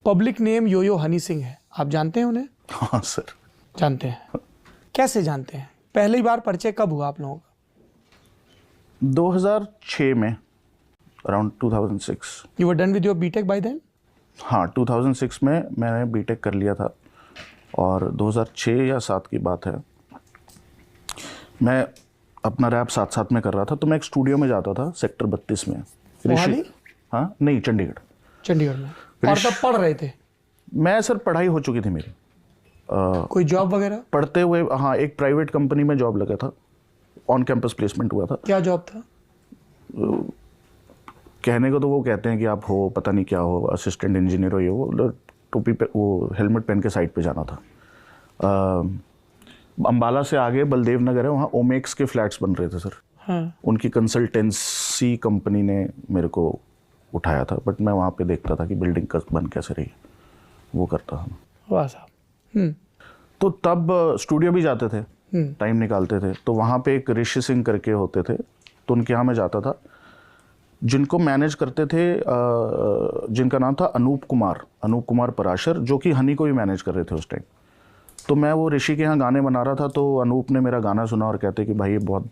Public name यो यो हनी सिंह है, आप जानते हैं उन्हें? हाँ सर। जानते हैं। कैसे जानते हैं? पहली बार परिचय कब हुआ आप लोगों का? 2006 में, around 2006। You were done with your BTech by then? हाँ, 2006 में मैंने बीटेक कर लिया था और 2006 या 7 की बात है। मैं अपना रैप साथ साथ में कर रहा था, तो मैं एक स्टूडियो में जाता था सेक्टर 32 में। मोहाली? हाँ नहीं, चंडीगढ़। चंडीगढ़ में। और तब पढ़ रहे थे? मैं सर, पढ़ाई हो चुकी थी मेरी। कोई जॉब वगैरह? पढ़ते हुए हाँ, एक प्राइवेट कंपनी में जॉब लगा था, ऑन कैंपस प्लेसमेंट हुआ था। क्या जॉब था? कहने को तो वो कहते हैं कि आप हो, पता नहीं क्या हो, असिस्टेंट इंजीनियर हो, ये वो, टोपी पे वो हेलमेट पहन के साइड पे जाना था। अंबाला से आगे बलदेव नगर है, वहाँ ओमेक्स के फ्लैट्स बन रहे थे सर। हाँ। उनकी कंसल्टेंसी कंपनी ने मेरे को उठाया था, बट मैं वहाँ पे देखता था कि बिल्डिंग बन कैसे रही, वो करता था। वाह साहब। तो तब स्टूडियो भी जाते थे, टाइम निकालते थे। तो वहाँ पे एक ऋषि सिंह करके होते थे, तो उनके यहाँ मैं जाता था, जिनको मैनेज करते थे, जिनका नाम था अनूप कुमार पराशर, जो कि हनी को भी मैनेज कर रहे थे उस टाइम। तो मैं वो ऋषि के यहाँ गाने बना रहा था, तो अनूप ने मेरा गाना सुना और कहते कि भाई ये बहुत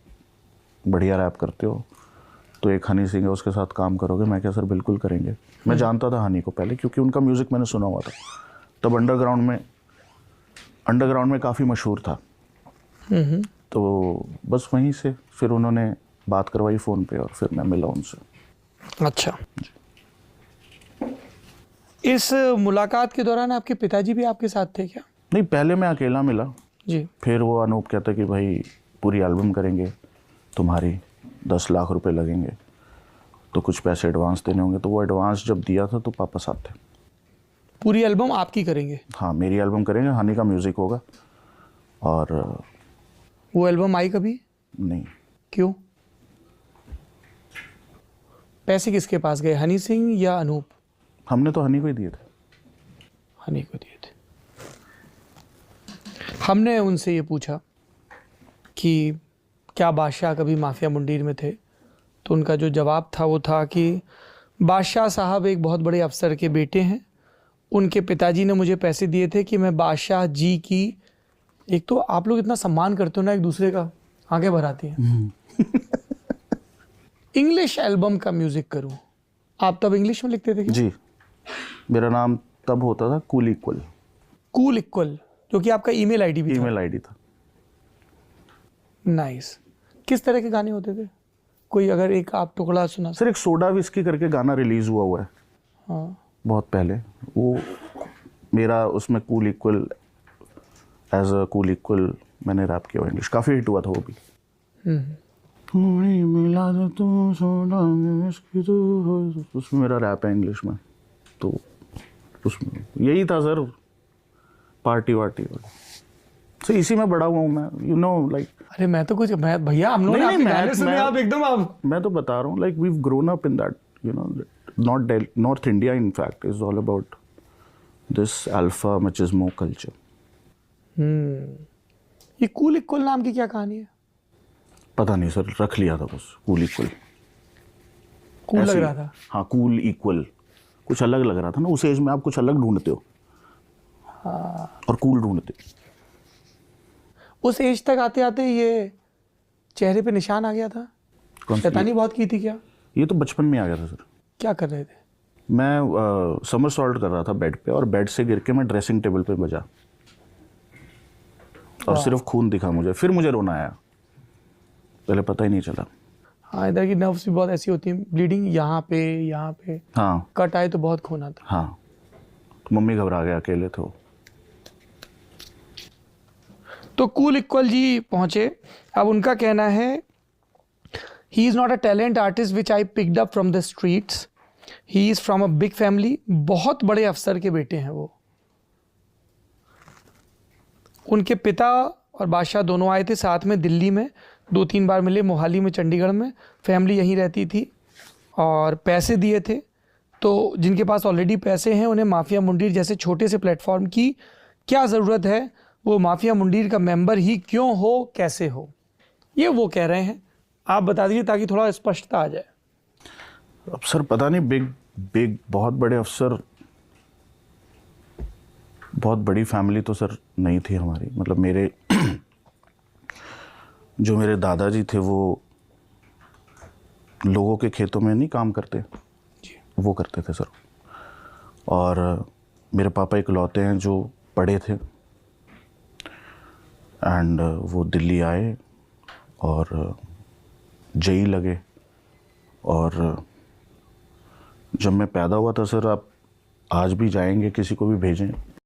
बढ़िया रैप करते हो, तो एक हनी सिंह है, उसके साथ काम करोगे? मैं क्या सर, बिल्कुल करेंगे। मैं जानता था हनी को पहले, क्योंकि उनका म्यूज़िक मैंने सुना हुआ था। तब अंडरग्राउंड में काफ़ी मशहूर था। तो बस वहीं से फिर उन्होंने बात करवाई फ़ोन पे और फिर मैं मिला उनसे। अच्छा। इस मुलाकात के दौरान आपके पिताजी भी आपके साथ थे क्या? नहीं, पहले मैं अकेला मिला जी। फिर वो अनूप कहता कि भाई पूरी एल्बम करेंगे, तुम्हारी 10 लाख रुपए लगेंगे, तो कुछ पैसे एडवांस देने होंगे। तो वो एडवांस जब दिया था तो पापा साथ थे। पूरी एल्बम आपकी करेंगे? हाँ, मेरी एल्बम करेंगे, हनी का म्यूज़िक होगा। और वो एल्बम आई कभी? नहीं। क्यों? पैसे किसके पास गए, हनी सिंह या अनूप? हमने तो हनी को ही दिए थे। हनी को दिए थे। हमने उनसे ये पूछा कि क्या बादशाह कभी माफिया मुंडीर में थे, तो उनका जो जवाब था वो था कि बादशाह साहब एक बहुत बड़े अफसर के बेटे हैं, उनके पिताजी ने मुझे पैसे दिए थे कि मैं बादशाह जी की, एक तो आप लोग इतना सम्मान करते हो ना एक दूसरे का, आगे बढ़ाती हैं, इंग्लिश एल्बम का म्यूजिक करूं। आप तब इंग्लिश में लिखते थे क्या? जी, मेरा नाम तब होता था कूल इक्वल, जो कि आपका ईमेल आईडी भी था? ईमेल आईडी था। नाइस। किस तरह के गाने होते थे? कोई अगर एक आप टुकड़ा सुना सर, एक सोडा विस्की करके गाना रिलीज हुआ है। हाँ। बहुत पहले, वो मेरा उसमें cool equal, as a cool equal मैंने रैप किया, इंग्लिश काफ़ी हिट हुआ था वो भी। मिला दे तू सोडा विस्की तो, उसमें मेरा रैप है इंग्लिश में। तो उसमें यही था सर, पार्टी वार्टी। तो इसी में बड़ा हुआ हूँ मैं, यू नो, लाइक। अरे मैं तो कुछ, मैं भैया हम लोग आपके गाने सुने, आप एकदम आप। मैं तो बता रहा हूँ, like we have grown up in that, you know, north India in fact is all about this alpha machismo culture. ये कूल इक्वल नाम की क्या कहानी है? पता नहीं सर, रख लिया था बस, कूल इक्वल। कूल लग रहा था? हाँ, कूल इक्वल कुछ अलग लग रहा था ना, उस एज में आप कुछ अलग ढूंढते हो। हाँ। और कूल ढूंढते हो। उस एज तक आते आते ये चेहरे पे निशान आ गया था? शैतानी बहुत की थी क्या? ये तो बचपन में आ गया था सर। क्या कर रहे थे? मैं समरसॉल्ट कर रहा था बेड पे, और बेड से गिर के मैं ड्रेसिंग टेबल पे बजा, और सिर्फ खून दिखा मुझे। फिर मुझे रोना आया, पहले पता ही नहीं चला। हाँ, इधर की नर्व्स भी बहुत ऐसी होती हैं, ब्लीडिंग यहाँ पे। हाँ, कट आए तो बहुत खून आता। हाँ, तो मम्मी घबरा गया, अकेले थे। तो कूल इक्वल जी पहुंचे। अब उनका कहना है, he is not a talent artist which I picked up from the streets, he is from a big family. बहुत बड़े अफसर के बेटे हैं वो। उनके पिता और बादशाह दोनों आए थे साथ में दिल्ली में, 2-3 बार मिले, मोहाली में, चंडीगढ़ में। फैमिली यहीं रहती थी और पैसे दिए थे। तो जिनके पास ऑलरेडी पैसे हैं, उन्हें माफिया मुंडीर जैसे छोटे से प्लेटफॉर्म की क्या ज़रूरत है? वो माफिया मुंडीर का मेंबर ही क्यों हो, कैसे हो, ये वो कह रहे हैं। आप बता दीजिए ताकि थोड़ा स्पष्टता आ जाए। अब सर पता नहीं, बिग बहुत बड़े अफसर बहुत बड़ी फैमिली तो सर नहीं थी हमारी, मतलब मेरे जो मेरे दादाजी थे वो लोगों के खेतों में नहीं काम करते, वो करते थे सर। और मेरे पापा इकलौते हैं जो पढ़े थे, एंड वो दिल्ली आए और जेई लगे। और जब मैं पैदा हुआ था सर, आप आज भी जाएंगे किसी को भी भेजें